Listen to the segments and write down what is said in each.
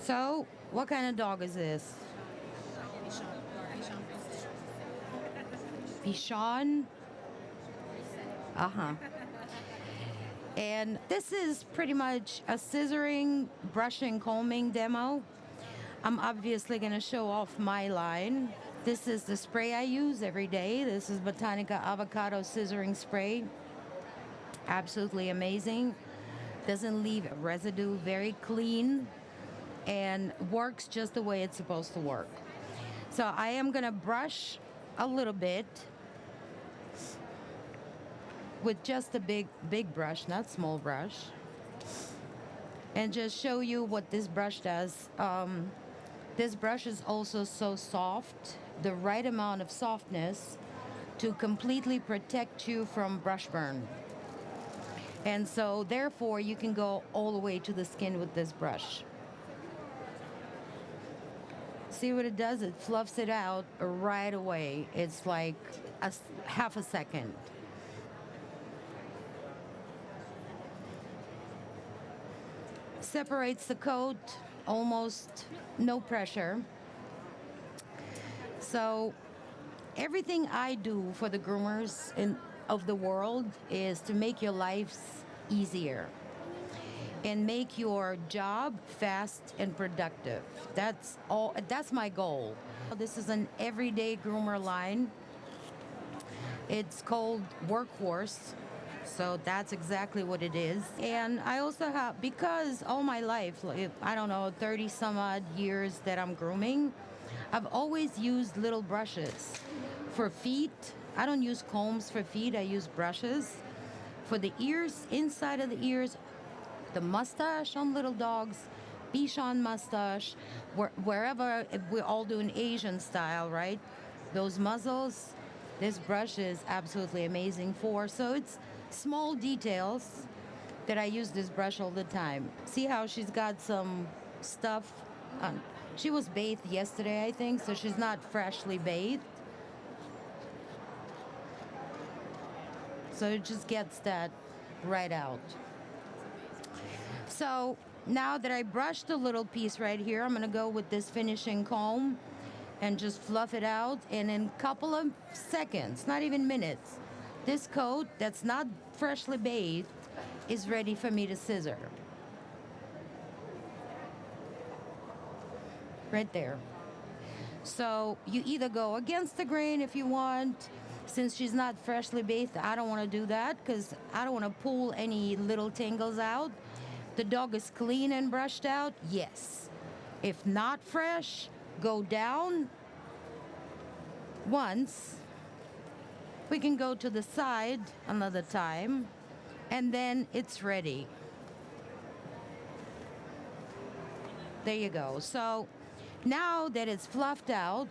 So, what kind of dog is this? Bichon? Uh-huh. And this is pretty much a scissoring, brushing, combing demo. I'm obviously going to show off my line. This is the spray I use every day. This is Botanica Avocado Scissoring Spray. Absolutely amazing. Doesn't leave a residue, very clean, and works just the way it's supposed to work. So I am going to brush a little bit with just a big brush, not small brush, and just show you what this brush does. This brush is also so soft, the right amount of softness to completely protect you from brush burn. And so therefore you can go all the way to the skin with this brush. See what it does? It fluffs it out right away. It's like half a second. Separates the coat, almost no pressure. So everything I do for the groomers of the world is to make your lives easier and make your job fast and productive. That's all. That's my goal. This is an everyday groomer line. It's called Workhorse. So that's exactly what it is. And I also have, because all my life, I don't know, 30 some odd years that I'm grooming, I've always used little brushes. For feet, I don't use combs for feet, I use brushes. For the ears, inside of the ears, the mustache on little dogs, Bichon mustache, wherever, we're all doing Asian style, right? Those muzzles, this brush is absolutely amazing for. So it's small details that I use this brush all the time. See how she's got some stuff on. She was bathed yesterday, I think, so she's not freshly bathed. So it just gets that right out. So now that I brushed a little piece right here, I'm gonna go with this finishing comb and just fluff it out, and in a couple of seconds, not even minutes, this coat that's not freshly bathed is ready for me to scissor. Right there. So you either go against the grain if you want. Since she's not freshly bathed, I don't want to do that because I don't want to pull any little tangles out. The dog is clean and brushed out, yes. If not fresh, go down once. We can go to the side another time, and then it's ready. There you go. So now that it's fluffed out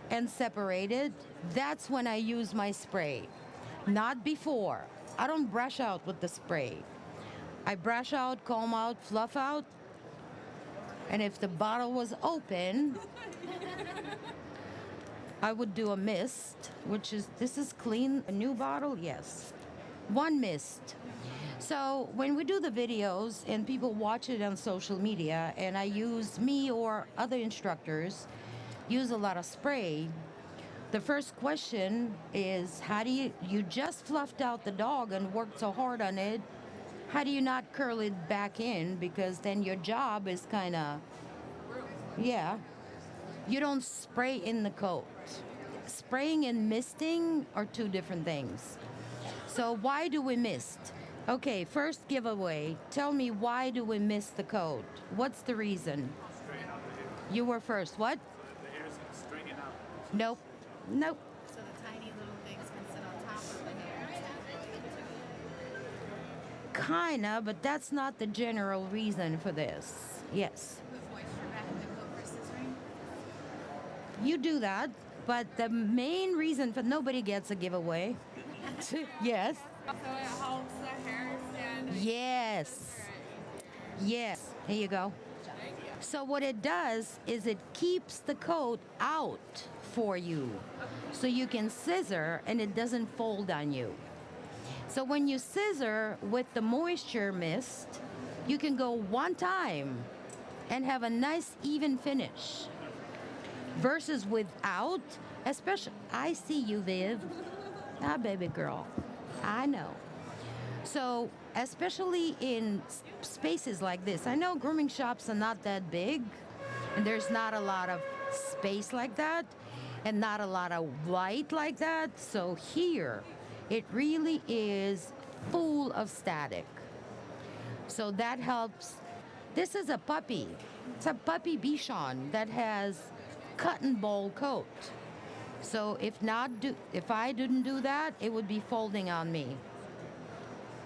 and separated, that's when I use my spray. Not before. I don't brush out with the spray. I brush out, comb out, fluff out, and if the bottle was open, I would do a mist, which is, this is clean, a new bottle, yes. One mist. So when we do the videos and people watch it on social media, and I use, me or other instructors, use a lot of spray, the first question is, how do you just fluffed out the dog and worked so hard on it, how do you not curl it back in? Because then your job is kind of, yeah. You don't spray in the coat. Spraying and misting are two different things. So why do we mist? Okay, first giveaway. Tell me, why do we mist the coat? What's the reason? You were first. What? The hairs can string it out. Nope. Nope. So the tiny little things can sit on top of the hair. Kinda, but that's not the general reason for this. Yes. Put moisture back in the coat for scissoring. You do that, but the main reason for, nobody gets a giveaway. Yes. So it helps the hair stand. Yes. Yes. Here you go. So what it does is it keeps the coat out for you, so you can scissor and it doesn't fold on you. So when you scissor with the moisture mist, you can go one time and have a nice even finish. Versus without, especially, I see you, Viv. Ah, baby girl. I know. So, especially in spaces like this, I know grooming shops are not that big, and there's not a lot of space like that, and not a lot of light like that. So, here, it really is full of static. So, that helps. This is a puppy. It's a puppy Bichon that has cotton ball coat. So if I didn't do that, it would be folding on me.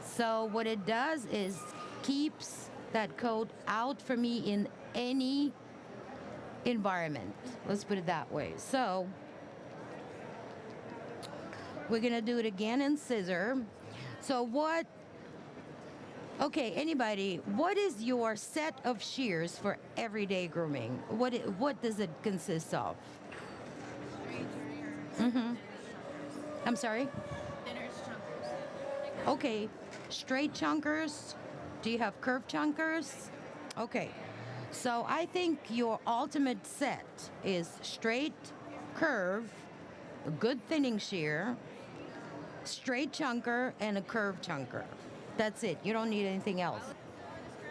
So what it does is keeps that coat out for me in any environment. Let's put it that way. So we're gonna do it again in scissor. So okay, anybody, what is your set of shears for everyday grooming? What does it consist of? I'm sorry? Thinner chunkers. Okay, straight chunkers. Do you have curved chunkers? Okay, so I think your ultimate set is straight, curve, a good thinning shear, straight chunker, and a curved chunker. That's it. You don't need anything else.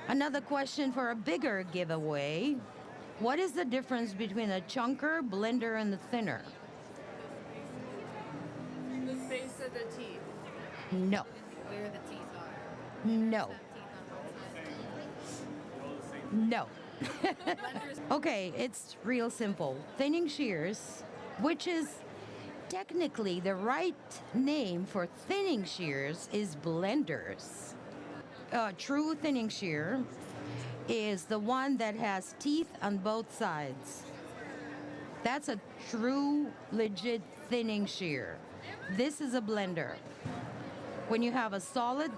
Another question for a bigger giveaway. What is the difference between a chunker, blender, and the thinner? The space of the teeth. No. Where the teeth are. No. Have teeth on both sides. No. Blenders. Okay, it's real simple. Thinning shears, which is technically the right name for thinning shears, is blenders. A true thinning shear is the one that has teeth on both sides. That's a true, legit thinning shear. This is a blender. When you have a solid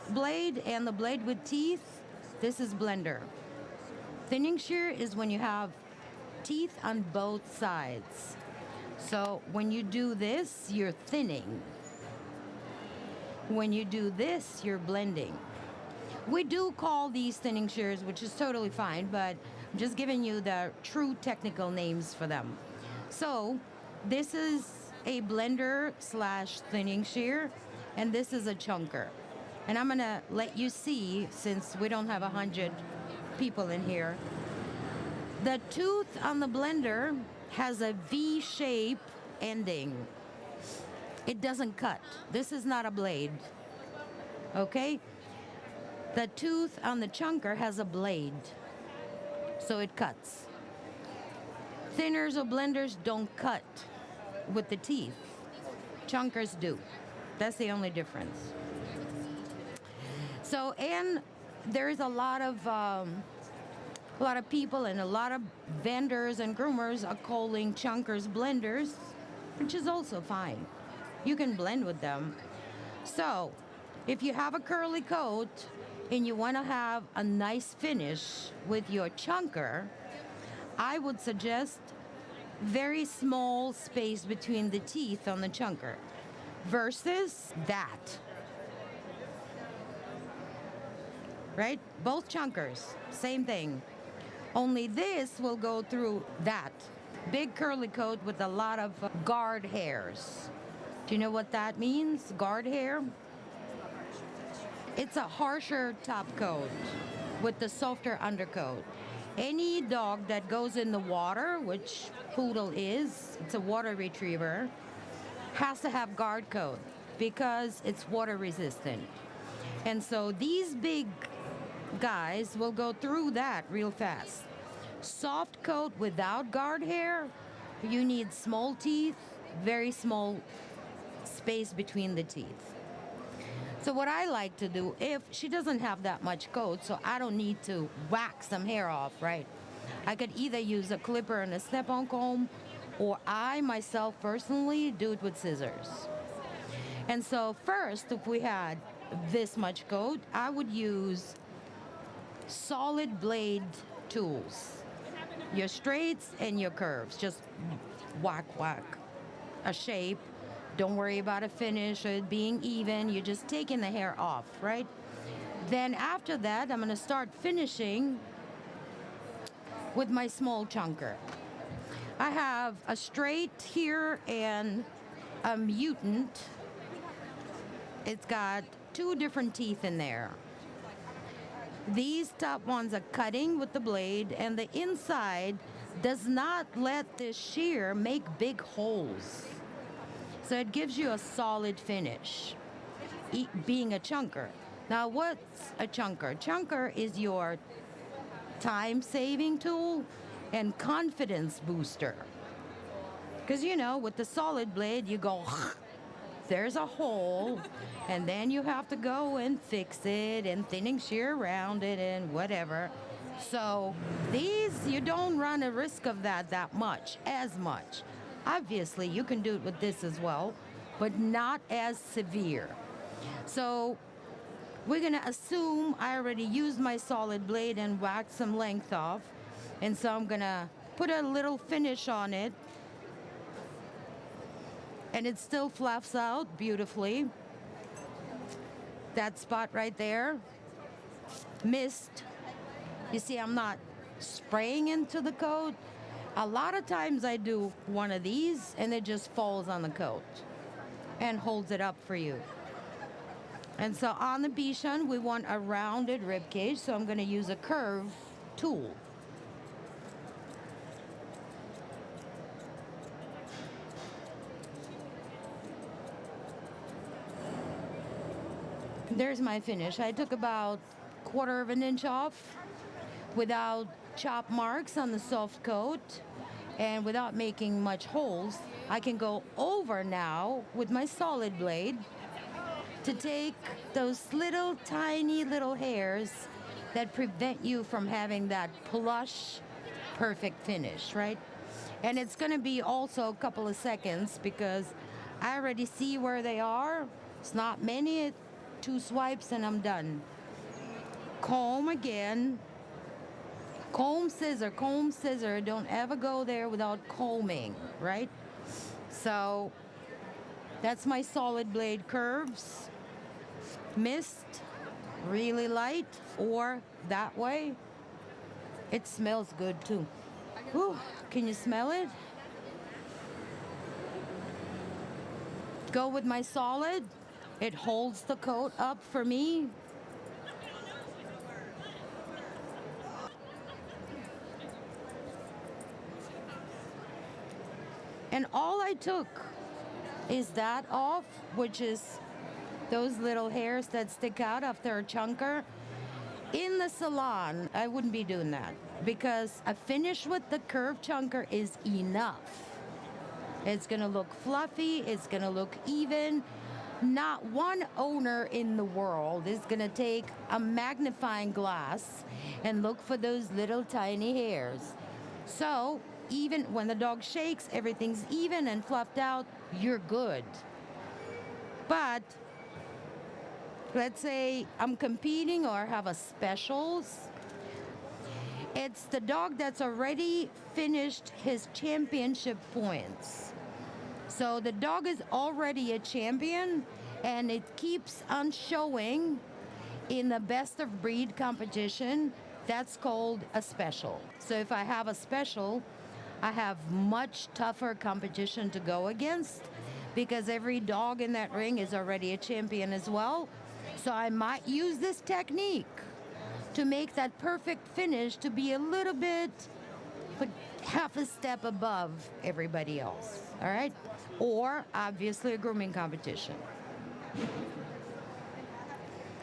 blade and the blade with teeth, this is blender. Thinning shear is when you have teeth on both sides. So when you do this, you're thinning. When you do this, you're blending. We do call these thinning shears, which is totally fine, but I'm just giving you the true technical names for them. So this is a blender slash thinning shear, and this is a chunker. And I'm gonna let you see, since we don't have 100 people in here, the tooth on the blender has a V-shape ending. It doesn't cut. This is not a blade. Okay? The tooth on the chunker has a blade, so it cuts. Thinners or blenders don't cut with the teeth. Chunkers do. That's the only difference. So, and there's a lot of people and a lot of vendors and groomers are calling chunkers blenders, which is also fine. You can blend with them. So, if you have a curly coat and you want to have a nice finish with your chunker, I would suggest very small space between the teeth on the chunker versus that. Right? Both chunkers, same thing. Only this will go through that. Big curly coat with a lot of guard hairs. Do you know what that means? Guard hair? It's a harsher top coat with the softer undercoat. Any dog that goes in the water, which poodle is, it's a water retriever, has to have guard coat because it's water resistant. And so these big guys will go through that real fast. Soft coat without guard hair, you need small teeth, very small space between the teeth. So what I like to do, if she doesn't have that much coat, so I don't need to whack some hair off, right? I could either use a clipper and a snap-on comb, or I myself personally do it with scissors. And so first, if we had this much coat, I would use solid blade tools. Your straights and your curves, just whack, whack a shape. Don't worry about a finish or it being even. You're just taking the hair off, right? Then after that, I'm going to start finishing with my small chunker. I have a straight here and a mutant. It's got two different teeth in there. These top ones are cutting with the blade, and the inside does not let the shear make big holes. So it gives you a solid finish, being a chunker. Now, what's a chunker? Chunker is your time-saving tool and confidence booster. Because, you know, with the solid blade, you go, there's a hole, and then you have to go and fix it and thinning shear around it and whatever. So these, you don't run a risk of that much, as much. Obviously, you can do it with this as well, but not as severe. So we're gonna assume I already used my solid blade and waxed some length off. And so I'm gonna put a little finish on it. And it still fluffs out beautifully. That spot right there, missed. You see, I'm not spraying into the coat. A lot of times I do one of these and it just falls on the coat and holds it up for you. And so on the Bichon, we want a rounded rib cage, so I'm gonna use a curve tool. There's my finish. I took about 1/4 of an inch off without chop marks on the soft coat and without making much holes. I can go over now with my solid blade to take those little tiny little hairs that prevent you from having that plush, perfect finish, right? And it's gonna be also a couple of seconds because I already see where they are. It's not many, 2 swipes and I'm done. Comb again. Comb, scissor. Don't ever go there without combing, right? So that's my solid blade curves. Missed, really light, or that way. It smells good too. Ooh, can you smell it? Go with my solid. It holds the coat up for me. And all I took is that off, which is those little hairs that stick out after a chunker. In the salon, I wouldn't be doing that because a finish with the curved chunker is enough. It's gonna look fluffy, it's gonna look even. Not one owner in the world is gonna take a magnifying glass and look for those little tiny hairs. So even when the dog shakes, everything's even and fluffed out, you're good. But let's say I'm competing or have a specials. It's the dog that's already finished his championship points. So the dog is already a champion and it keeps on showing in the best of breed competition. That's called a special. So if I have a special, I have much tougher competition to go against because every dog in that ring is already a champion as well. So I might use this technique to make that perfect finish to be a little bit, but half a step above everybody else, all right? Or obviously a grooming competition.